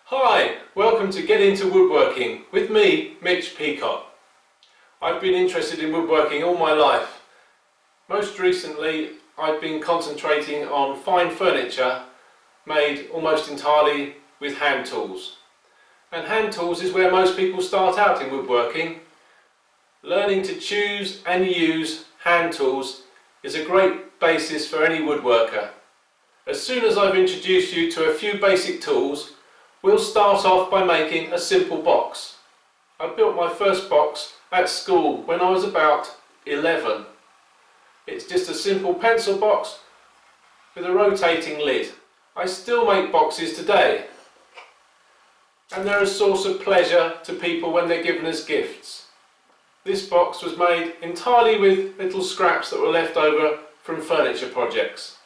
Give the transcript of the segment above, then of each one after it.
Hi, welcome to Get Into Woodworking with me, Mitch Peacock. I've been interested in woodworking all my life. Most recently, I've been concentrating on fine furniture made almost entirely with hand tools. And hand tools is where most people start out in woodworking. Learning to choose and use hand tools is a great basis for any woodworker. As soon as I've introduced you to a few basic tools, we'll start off by making a simple box. I built my first box at school when I was about 11. It's just a simple pencil box with a rotating lid. I still make boxes today, and they're a source of pleasure to people when they're given as gifts. This box was made entirely with little scraps that were left over from furniture projects.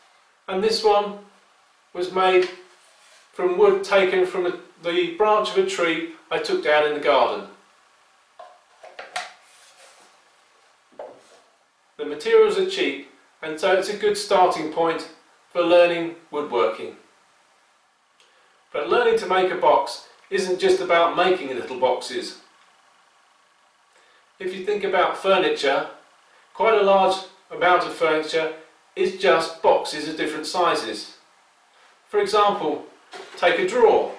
And this one was made from wood taken from the branch of a tree I took down in the garden. The materials are cheap, and so it's a good starting point for learning woodworking. But learning to make a box isn't just about making little boxes. If you think about furniture, quite a large amount of furniture is just boxes of different sizes. For example, take a drawer.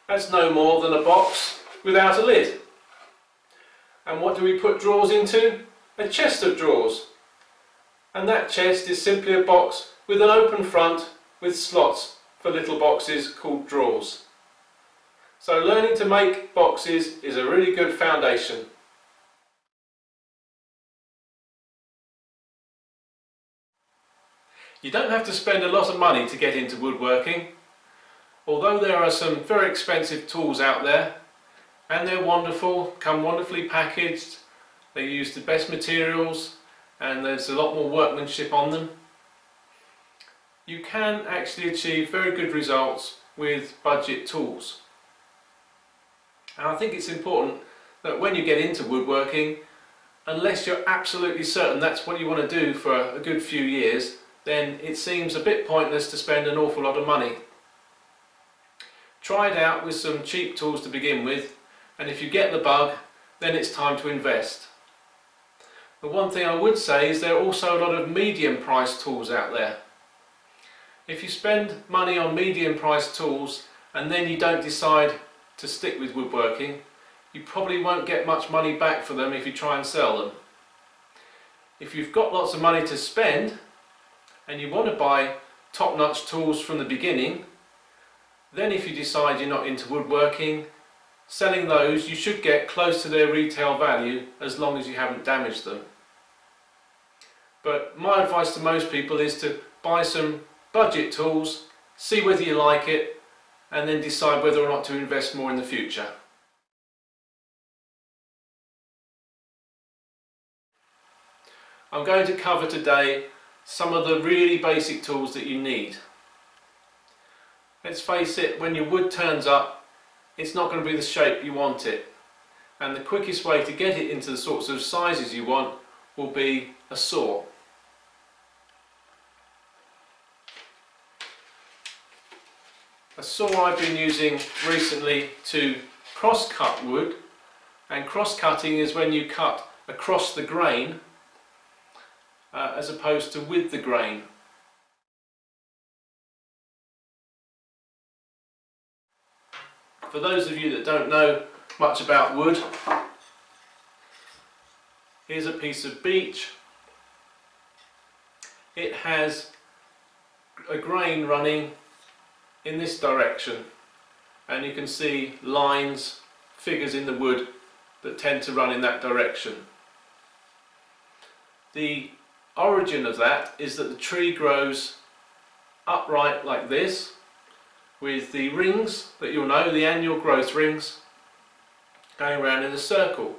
That's no more than a box without a lid. And what do we put drawers into? A chest of drawers. And that chest is simply a box with an open front with slots for little boxes called drawers. So learning to make boxes is a really good foundation. You don't have to spend a lot of money to get into woodworking, although there are some very expensive tools out there, and they're wonderful, come wonderfully packaged, they use the best materials, and there's a lot more workmanship on them. You can actually achieve very good results with budget tools. And I think it's important that when you get into woodworking, unless you're absolutely certain that's what you want to do for a good few years, then it seems a bit pointless to spend an awful lot of money. Try it out with some cheap tools to begin with, and if you get the bug, then it's time to invest. The one thing I would say is there are also a lot of medium priced tools out there. If you spend money on medium priced tools and then you don't decide to stick with woodworking, you probably won't get much money back for them if you try and sell them. If you've got lots of money to spend, and you want to buy top-notch tools from the beginning, then if you decide you're not into woodworking, selling those you should get close to their retail value as long as you haven't damaged them. But my advice to most people is to buy some budget tools, see whether you like it, and then decide whether or not to invest more in the future. I'm going to cover today some of the really basic tools that you need. Let's face it, when your wood turns up, it's not going to be the shape you want it. And the quickest way to get it into the sorts of sizes you want will be a saw. A saw I've been using recently to cross-cut wood, and cross-cutting is when you cut across the grain as opposed to with the grain. For those of you that don't know much about wood, here's a piece of beech. It has a grain running in this direction, and you can see lines, figures in the wood that tend to run in that direction. The origin of that is that the tree grows upright like this, with the rings that you'll know, the annual growth rings, going around in a circle.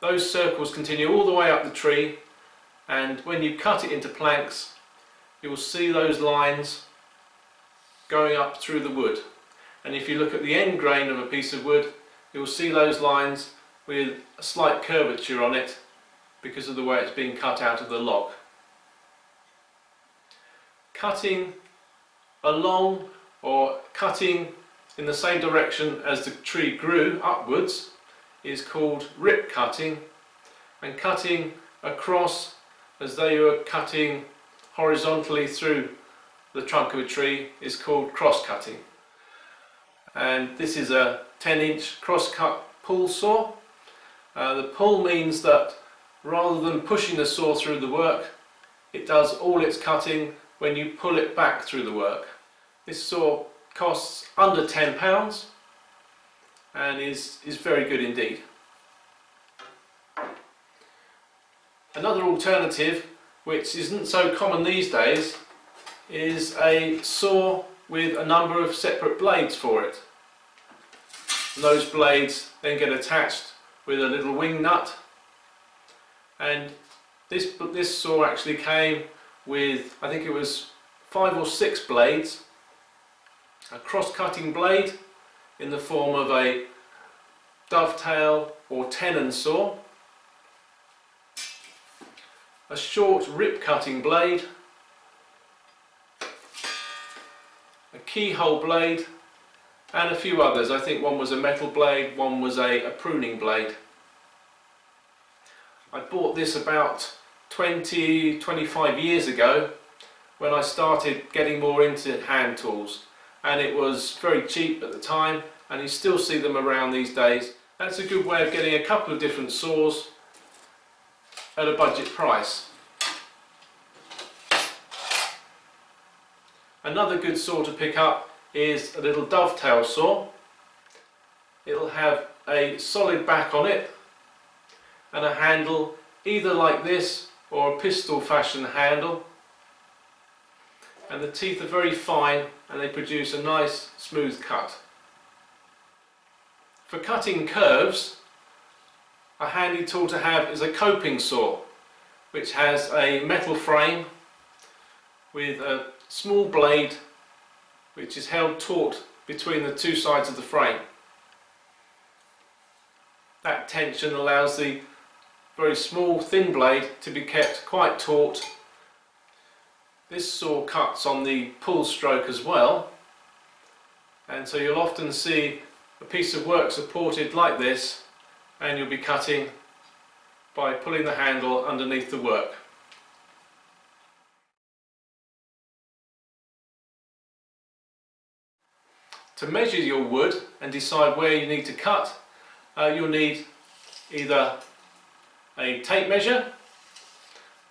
Those circles continue all the way up the tree, and when you cut it into planks, you'll see those lines going up through the wood. And if you look at the end grain of a piece of wood, you'll see those lines with a slight curvature on it because of the way it's being cut out of the log. Cutting along or cutting in the same direction as the tree grew upwards is called rip cutting, and cutting across as though you are cutting horizontally through the trunk of a tree is called cross cutting. And this is a 10-inch cross-cut pull saw. The pull means that rather than pushing the saw through the work, it does all its cutting when you pull it back through the work. This saw costs under £10 and is very good indeed. Another alternative, which isn't so common these days, is a saw with a number of separate blades for it. And those blades then get attached with a little wing nut, and this saw actually came with, I think it was 5 or 6 blades, a cross-cutting blade in the form of a dovetail or tenon saw, a short rip cutting blade, a keyhole blade, and a few others. I think one was a metal blade, one was a pruning blade. I bought this about 25 years ago when I started getting more into hand tools, and it was very cheap at the time, and you still see them around these days. That's a good way of getting a couple of different saws at a budget price. Another good saw to pick up is a little dovetail saw. It'll have a solid back on it and a handle either like this or a pistol fashion handle, and the teeth are very fine and they produce a nice smooth cut. For cutting curves, a handy tool to have is a coping saw, which has a metal frame with a small blade which is held taut between the two sides of the frame. That tension allows the very small thin blade to be kept quite taut. This saw cuts on the pull stroke as well, and so you'll often see a piece of work supported like this, and you'll be cutting by pulling the handle underneath the work. To measure your wood and decide where you need to cut, you'll need either a tape measure,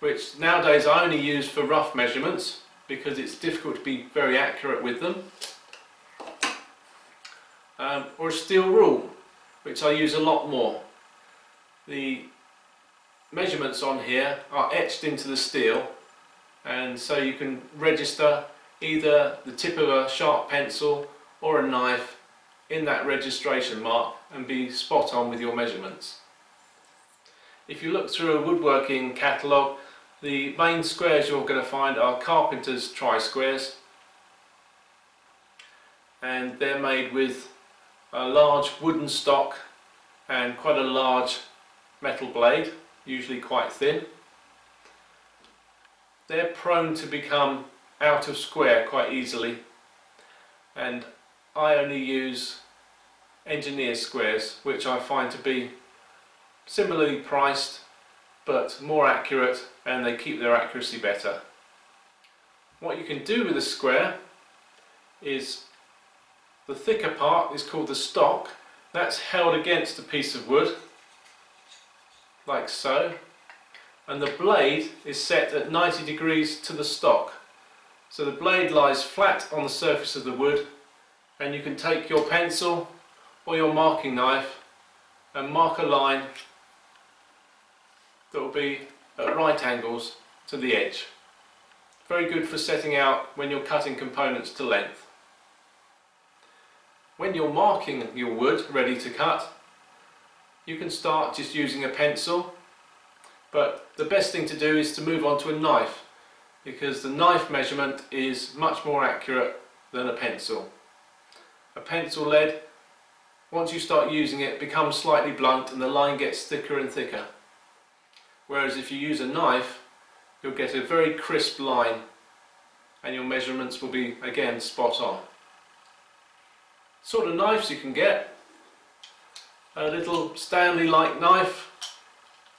which nowadays I only use for rough measurements because it's difficult to be very accurate with them, or a steel rule, which I use a lot more. The measurements on here are etched into the steel, and so you can register either the tip of a sharp pencil or a knife in that registration mark and be spot on with your measurements. If you look through a woodworking catalogue, the main squares you're going to find are carpenter's tri-squares, and they're made with a large wooden stock and quite a large metal blade, usually quite thin. They're prone to become out of square quite easily, and I only use engineer squares, which I find to be similarly priced but more accurate, and they keep their accuracy better. What you can do with a square is the thicker part is called the stock. That's held against a piece of wood like so, and the blade is set at 90 degrees to the stock, so the blade lies flat on the surface of the wood, and you can take your pencil or your marking knife and mark a line that will be at right angles to the edge. Very good for setting out when you're cutting components to length. When you're marking your wood ready to cut, you can start just using a pencil, but the best thing to do is to move on to a knife, because the knife measurement is much more accurate than a pencil. A pencil lead, once you start using it, becomes slightly blunt and the line gets thicker and thicker. Whereas if you use a knife, you'll get a very crisp line and your measurements will be again spot on. sort of knives you can get. A little Stanley-like knife,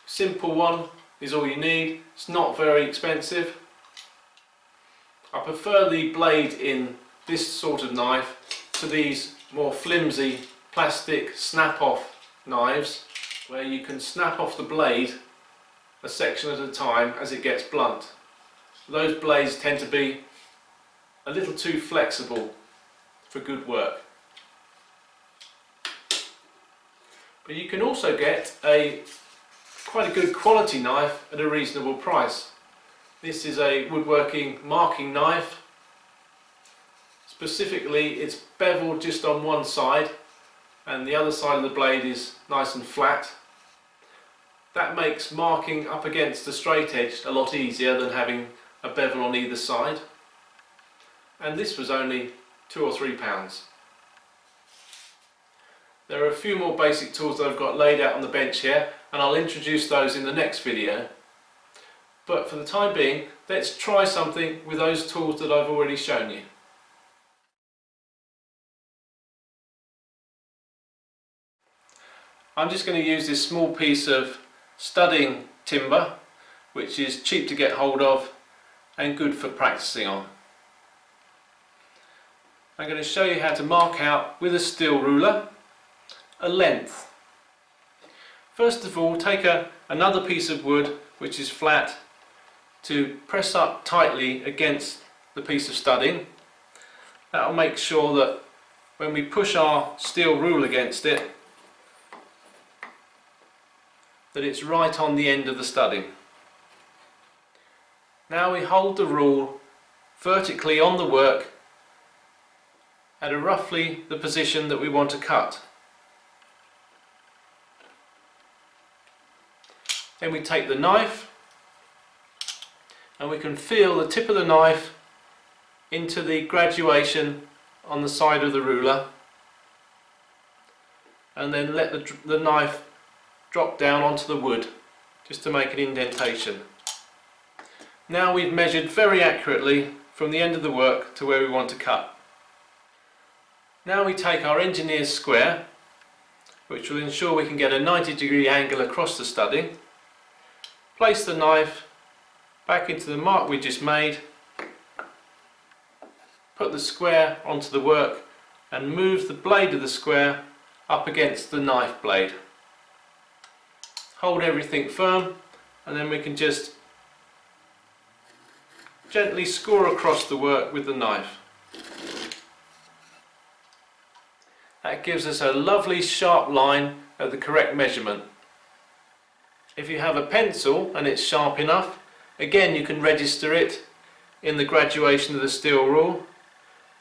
simple one is all you need. It's not very expensive. I prefer the blade in this sort of knife to these more flimsy plastic snap-off knives where you can snap off the blade a section at a time as it gets blunt. Those blades tend to be a little too flexible for good work. But you can also get quite a good quality knife at a reasonable price. This is a woodworking marking knife. Specifically, it's beveled just on one side and the other side of the blade is nice and flat. That makes marking up against the straight edge a lot easier than having a bevel on either side. And this was only £2 or £3. There are a few more basic tools that I've got laid out on the bench here, and I'll introduce those in the next video. But for the time being, let's try something with those tools that I've already shown you. I'm just going to use this small piece of studding timber, which is cheap to get hold of and good for practicing on. I'm going to show you how to mark out with a steel ruler a length. First of all, take another piece of wood which is flat to press up tightly against the piece of studding. That will make sure that when we push our steel rule against it, that it's right on the end of the studding. Now we hold the rule vertically on the work at roughly the position that we want to cut. Then we take the knife and we can feel the tip of the knife into the graduation on the side of the ruler, and then let the knife drop down onto the wood just to make an indentation. Now we've measured very accurately from the end of the work to where we want to cut. Now we take our engineer's square, which will ensure we can get a 90-degree angle across the studding. Place the knife back into the mark we just made, put the square onto the work and move the blade of the square up against the knife blade. Hold everything firm and then we can just gently score across the work with the knife. That gives us a lovely sharp line at the correct measurement. If you have a pencil and it's sharp enough, again you can register it in the graduation of the steel rule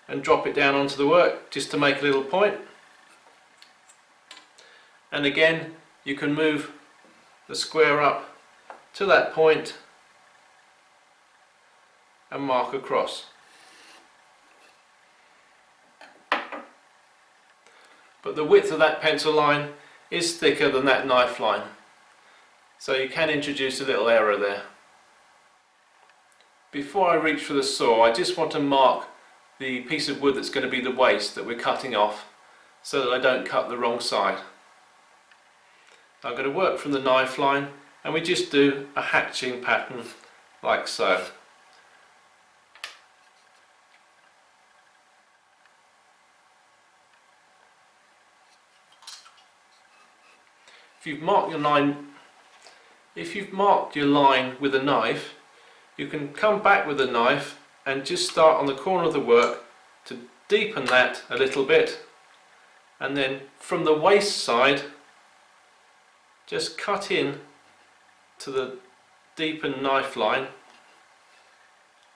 and drop it down onto the work just to make a little point. And again you can move the square up to that point and mark across. But the width of that pencil line is thicker than that knife line, so you can introduce a little error there. Before I reach for the saw, I just want to mark the piece of wood that's going to be the waste that we're cutting off, so that I don't cut the wrong side. I'm going to work from the knife line and we just do a hatching pattern like so. If you've marked your line with a knife, you can come back with a knife and just start on the corner of the work to deepen that a little bit, and then from the waist side just cut in to the deepened knife line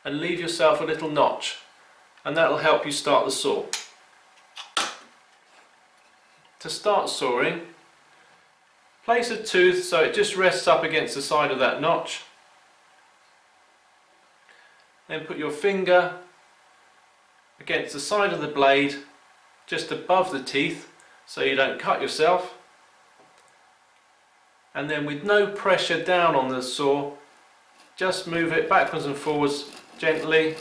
and leave yourself a little notch, and that will help you start the saw. To start sawing, place a tooth so it just rests up against the side of that notch. Then put your finger against the side of the blade just above the teeth so you don't cut yourself. And then with no pressure down on the saw, just move it backwards and forwards gently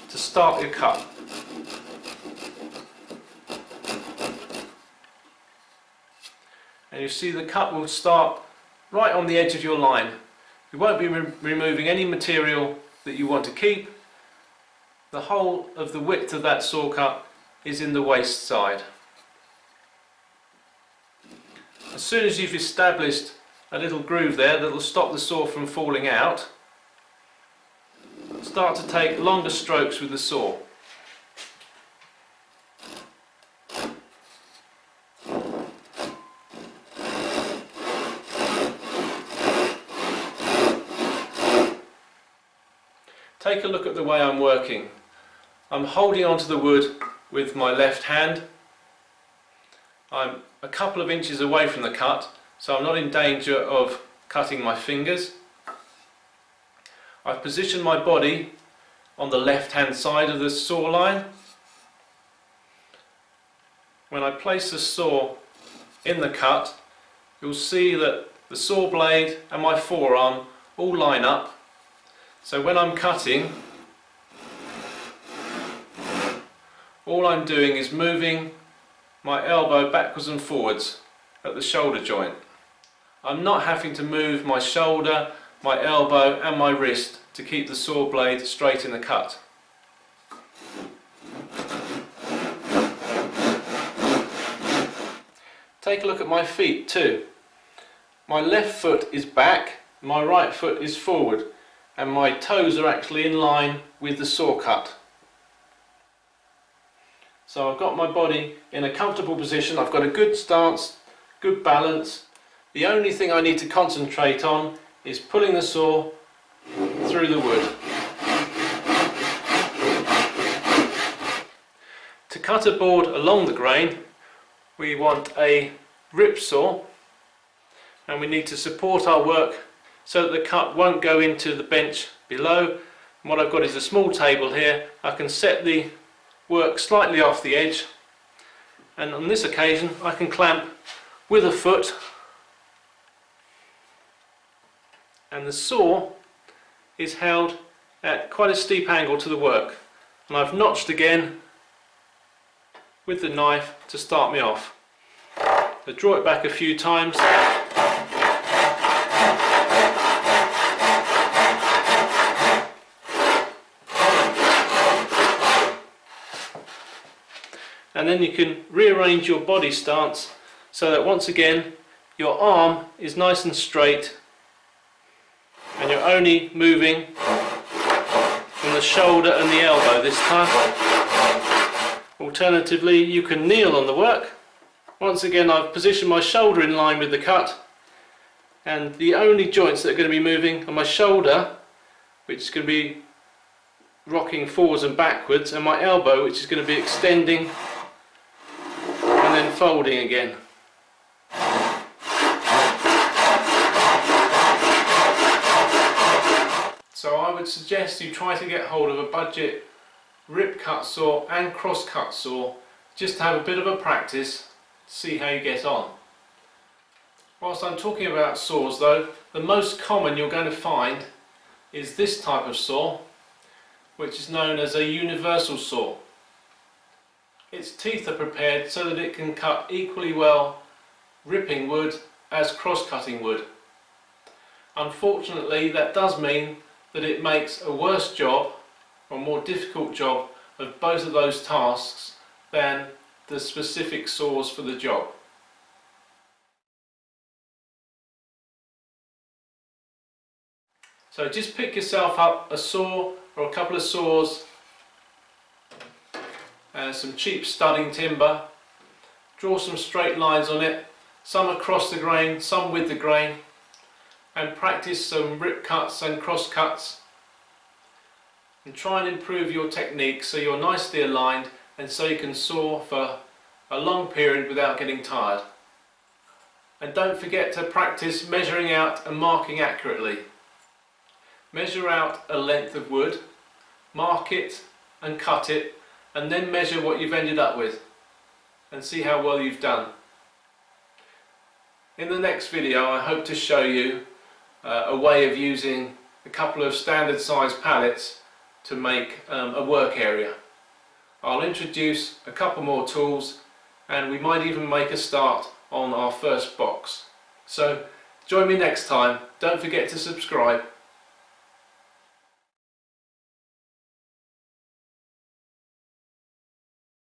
to start your cut. and you see the cut will start right on the edge of your line. You won't be removing any material that you want to keep. The whole of the width of that saw cut is in the waste side. As soon as you've established a little groove there that will stop the saw from falling out, start to take longer strokes with the saw. Take a look at the way I'm working. I'm holding onto the wood with my left hand. I'm a couple of inches away from the cut, so I'm not in danger of cutting my fingers. I've positioned my body on the left hand side of the saw line. When I place the saw in the cut, you'll see that the saw blade and my forearm all line up. So when I'm cutting, all I'm doing is moving my elbow backwards and forwards at the shoulder joint. I'm not having to move my shoulder, my elbow and my wrist to keep the saw blade straight in the cut. Take a look at my feet too. My left foot is back, my right foot is forward, and my toes are actually in line with the saw cut. So I've got my body in a comfortable position, I've got a good stance, good balance. The only thing I need to concentrate on is pulling the saw through the wood. To cut a board along the grain, we want a rip saw, and we need to support our work so that the cut won't go into the bench below. And what I've got is a small table here. I can set the work slightly off the edge, and on this occasion I can clamp with a foot, and the saw is held at quite a steep angle to the work, and I've notched again with the knife to start me off. I draw it back a few times, and then you can rearrange your body stance so that once again your arm is nice and straight and you're only moving from the shoulder and the elbow this time. Alternatively, you can kneel on the work. Once again, I've positioned my shoulder in line with the cut, and the only joints that are going to be moving are my shoulder, which is going to be rocking forwards and backwards, and my elbow, which is going to be extending and then folding again. So I would suggest you try to get hold of a budget rip cut saw and cross cut saw, just to have a bit of a practice, see how you get on. Whilst I'm talking about saws though, the most common you're going to find is this type of saw, which is known as a universal saw. Its teeth are prepared so that it can cut equally well ripping wood as cross-cutting wood. Unfortunately, that does mean that it makes a worse job, or a more difficult job, of both of those tasks than the specific saws for the job. So just pick yourself up a saw or a couple of saws and some cheap studding timber. Draw some straight lines on it, some across the grain, some with the grain, and practice some rip cuts and cross cuts, and try and improve your technique so you're nicely aligned and so you can saw for a long period without getting tired. And don't forget to practice measuring out and marking accurately. Measure out a length of wood, mark it and cut it, and then measure what you've ended up with and see how well you've done. In the next video I hope to show you a way of using a couple of standard size pallets to make a work area. I'll introduce a couple more tools, and we might even make a start on on our first box. So join me next time. Don't forget to subscribe.